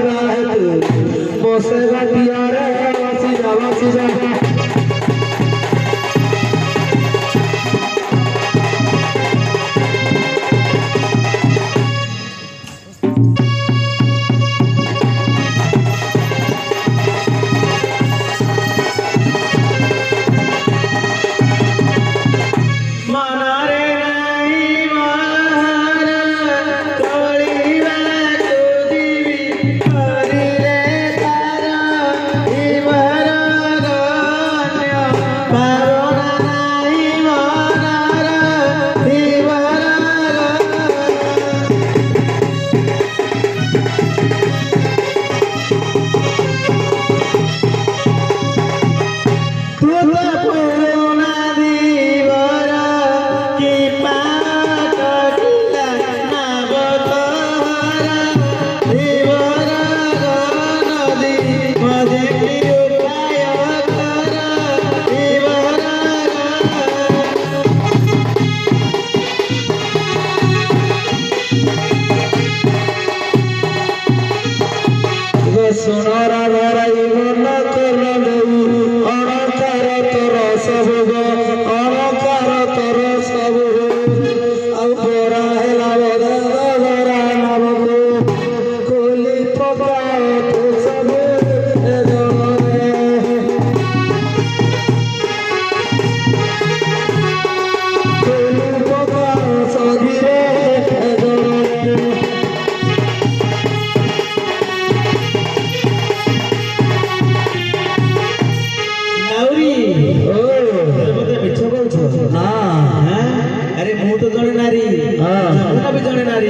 राहत बसेगा दियारे वासी जा सोनारा भराई मन कर अणकार तोर सब अणकार तोर सब बरा है बरा नव कोली पका तो सब कोली पका सगीरे अरे मु तो जड़े नारी जमुना भी जड़े नारी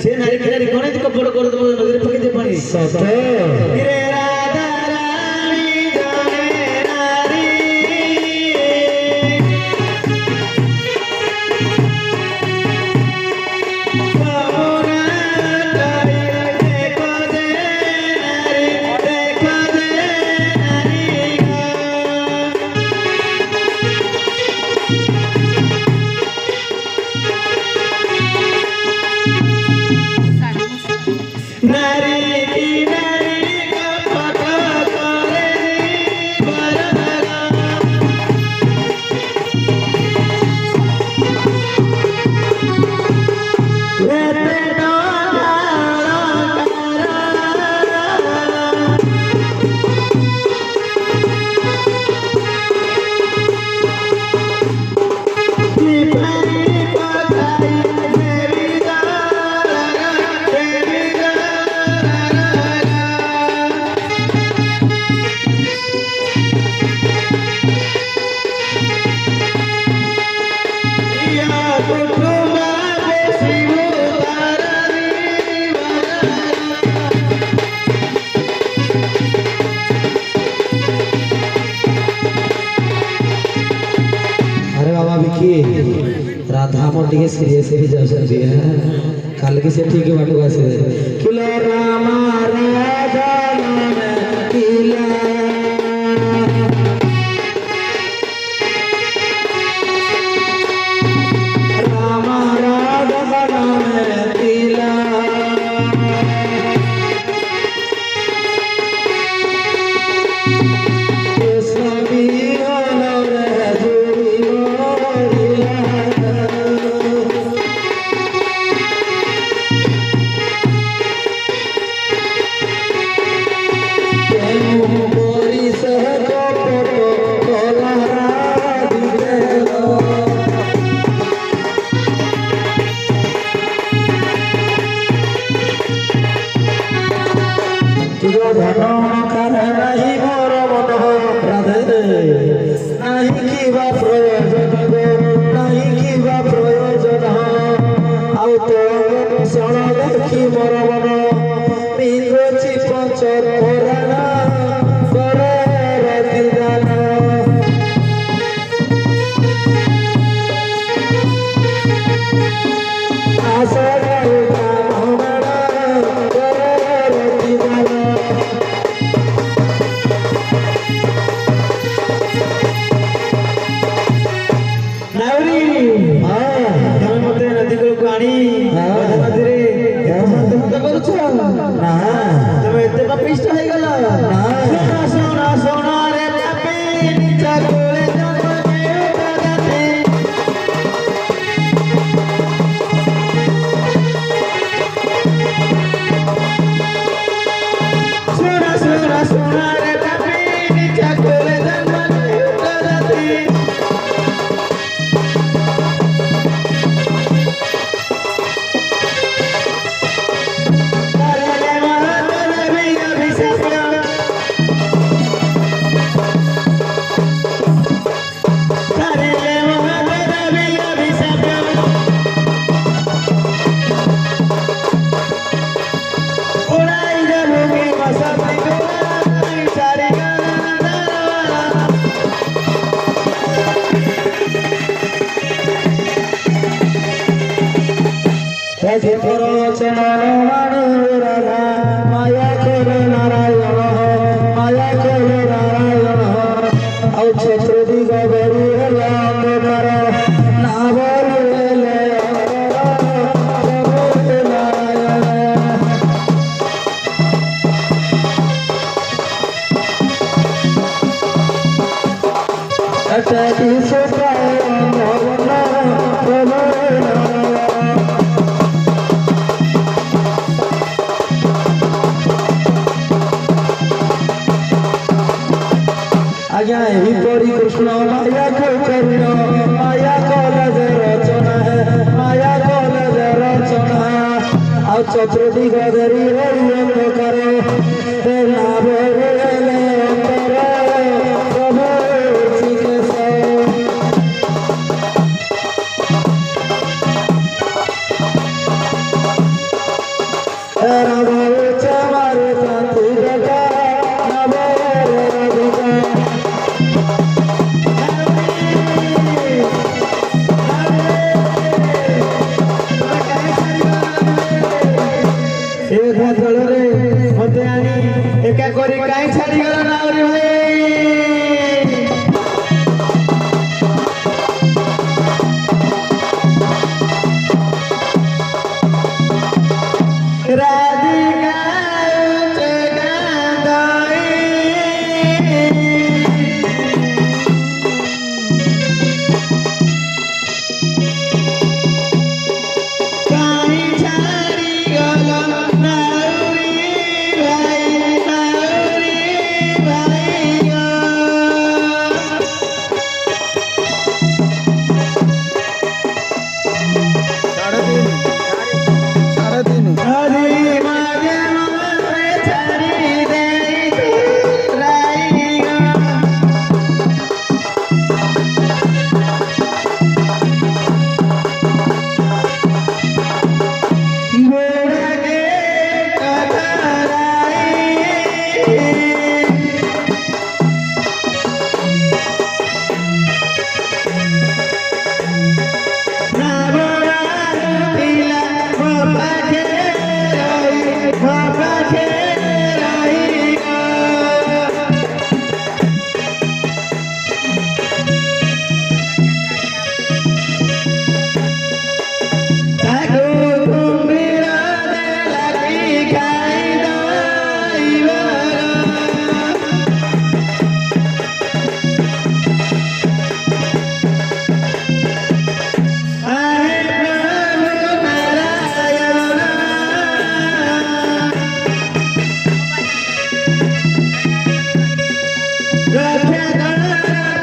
से नारी के नारी कोने कपड़ कर दो नजर पके दे पानी सते रे राधा रानी जड़े नारी बाबूना ताई देखो दे नारी नारी की नारी का पता करे बरदगा लेते डोला राधा मोर टिके सीरियस ही जा सकती है कल की से ठीक है बाटू से किला रामा राधा नाम किला रामा राधा नाम किला সোনার কাপিনী চাকরে জন্মালে উত্তরাতি তারে মহাদেবী অভিষেক তারে মহাদেবী অভিষেক উড়াই যাবি বসতি গোলাই চারি গানা রাধে পরচন মানো রাধা মায়া করে নারায়ণ মায়া করে নারায়ণ আউ চতুর্দিগ বেরি হেলা অন্ধকার না বলি হেলে নারায়ণ একটা কিছু ভবন প্রভু आज्ञा विपरी कृष्ण माया को करुण माया कलज रचना है माया कलज रचना आ चतुर्दिग धरी रही अंधकार नाभ हेले अंतर प्रभु ऋषिकेश राधा चमार कांति जटा नव राधिका रे मते आनी एका करी काई छाड़ी गला नावरी भाई राधिका चगादाई काई छाड़ी गला नावरी भाई हरी मागे ममते छाड़ी दे राईगा गोड़ा के कतराई ना बोला दिला बाबा के रहीगा ताको कुंभीरा दे लगी खाई दाईवारा आहे प्रभु नारायण रक्षा कर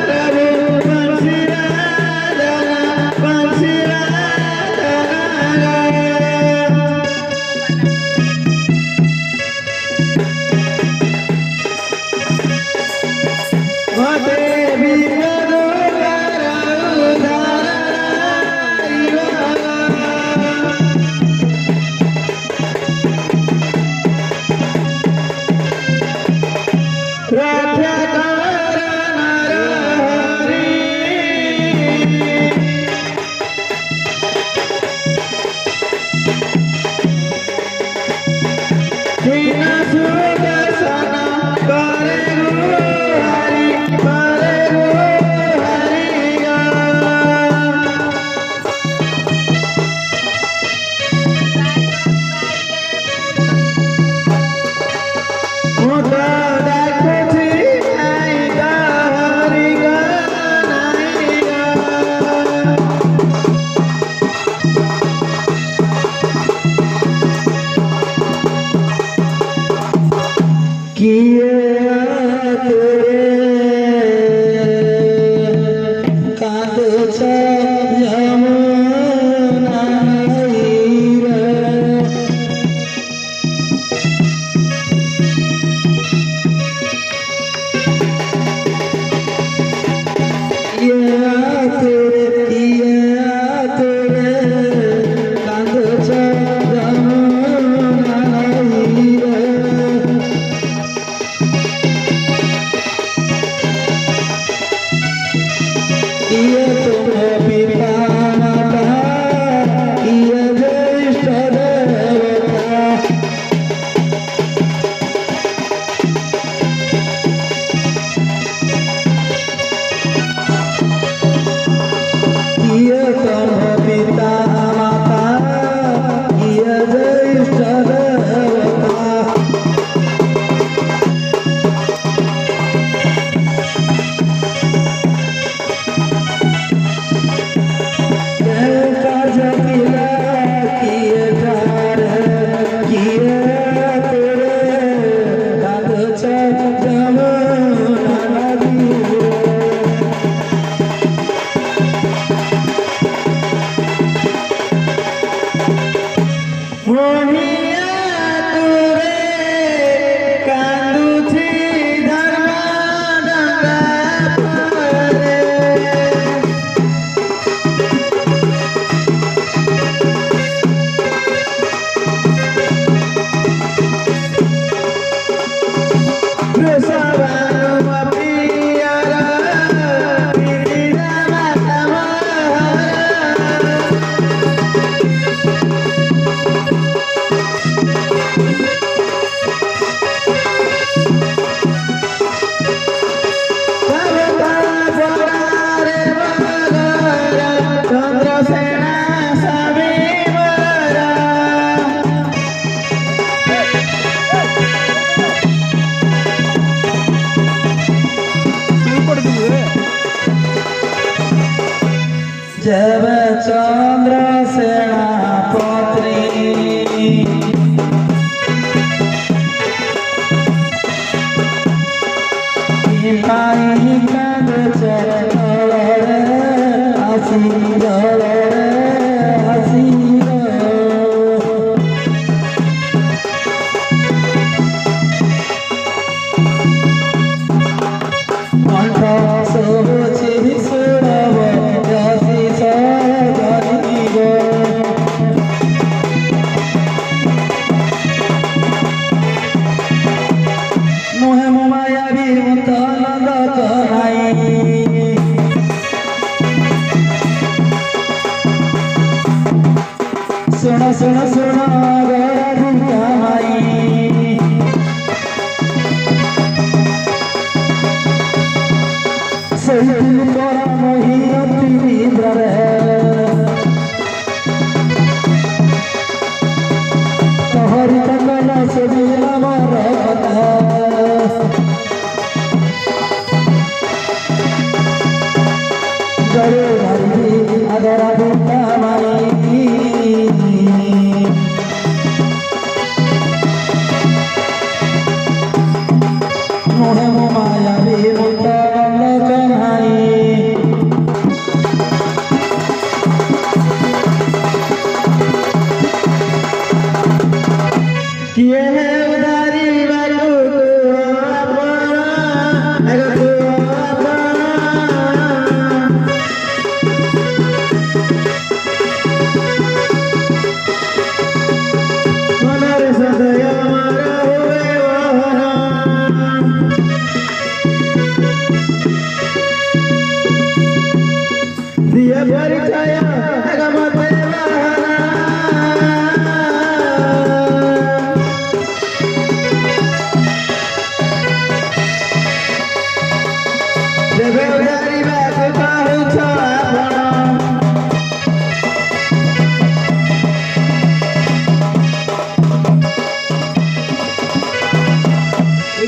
प्रभु बंसीराधना मते विपद रक्षा कर नरहरि दीन सुदर्शन करे गुहारी किए तोरे कांद यमुना रे जब चंद्र सेनापति पाई कांद आसी सुनो सुनो सुनो दुर्गा माई सही दिल तोरा मोहियती निद्रा रे तोहरी तकला से दिल मोर कथा जय हरि अदरा दुर्गा माई माया रे मुक्ता किए है उधारी बालू मनरे सदय मारा हुए वहरा दिया परिचय अगमते जबे उधारी बात कहू छ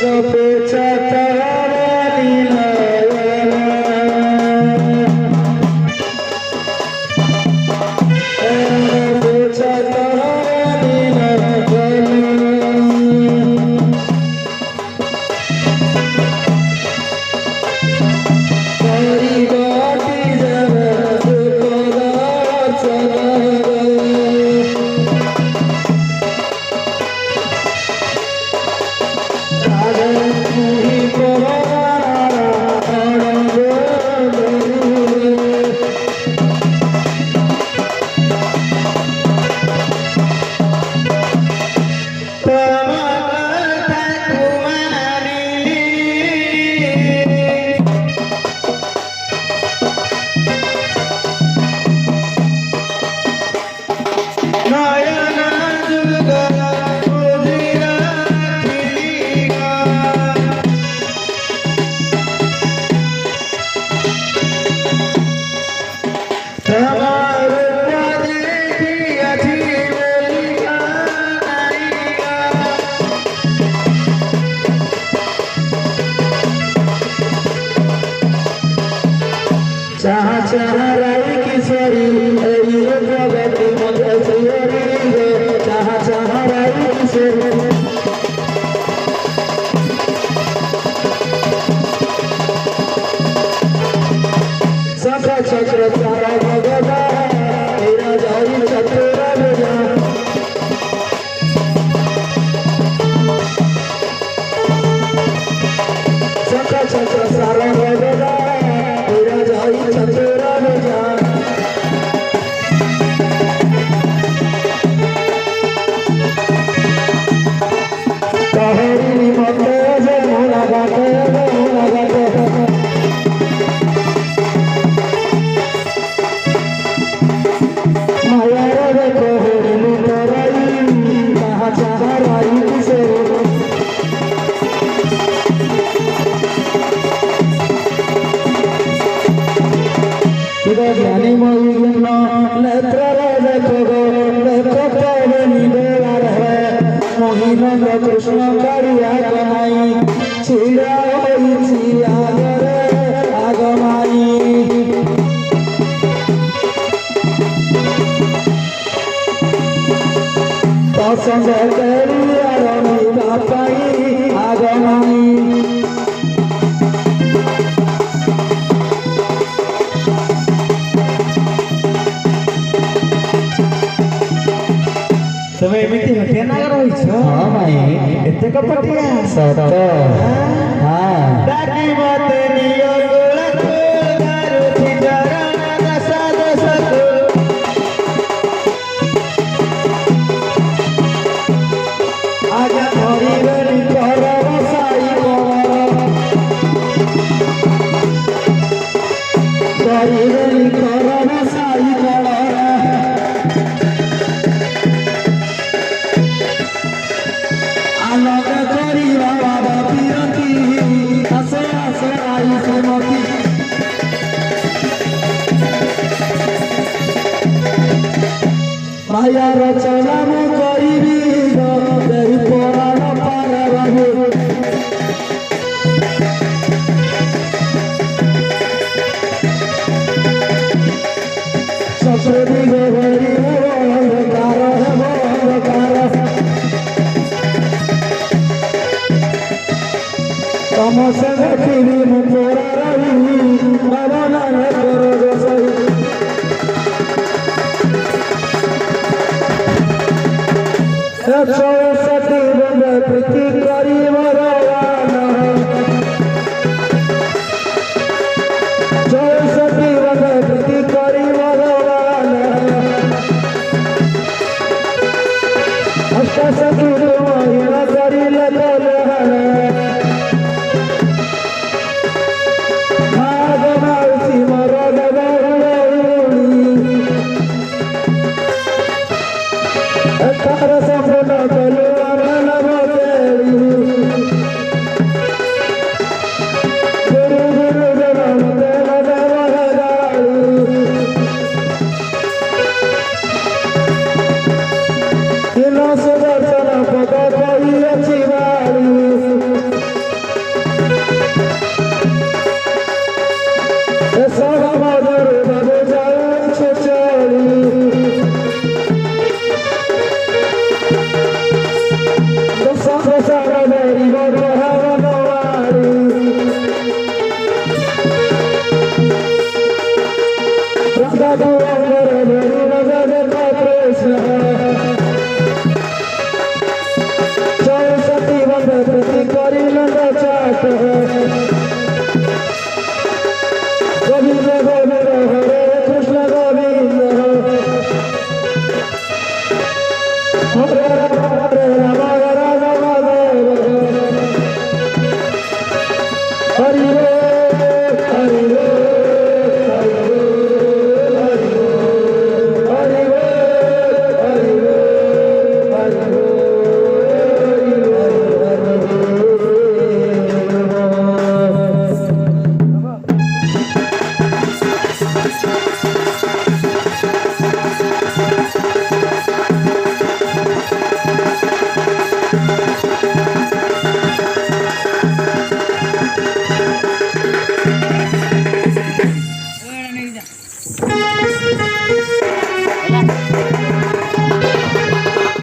आपण पे चतरानी আগে মুহি পরারা অড়ঙ্গে चाहा चाहा राई किशोरी এই জগতে মধ্যে সরি রে चाहा चाहा राई किशोरी सखा चक्र सारा भगवा तेरा जाई चतुरा बेजा सखा चक्र सारा भगवा तेरा जाई चतुरा बेजा कहरी मते जे मोला गाते ज्ञानी मोहिन नेत्र देखो गो देखो पावनी बेलार है मोहिन कृष्ण करिया कमाई छिड़ा होई छिया रे आगमाई पसंद करिया रमी बापाई आगमाई તમે એମିତି હઠિયા ના રહી છો हाँ भाई એતે કપટિયા सत हाँ ડાકી મતે નિયો ગોળક દારૂ થી જરણ દસા દસક आजा धरी बेली कर बसाई धरी बेली कर बसाई आलोक करी बाबा पीरती हसे हसे आई सुमती माया रचना में करीबी देही पुराण पार बाबू ससुरी गोबरी कार है कार तम से देखी मुरा रही बाबा ने करो गोसाई That's all.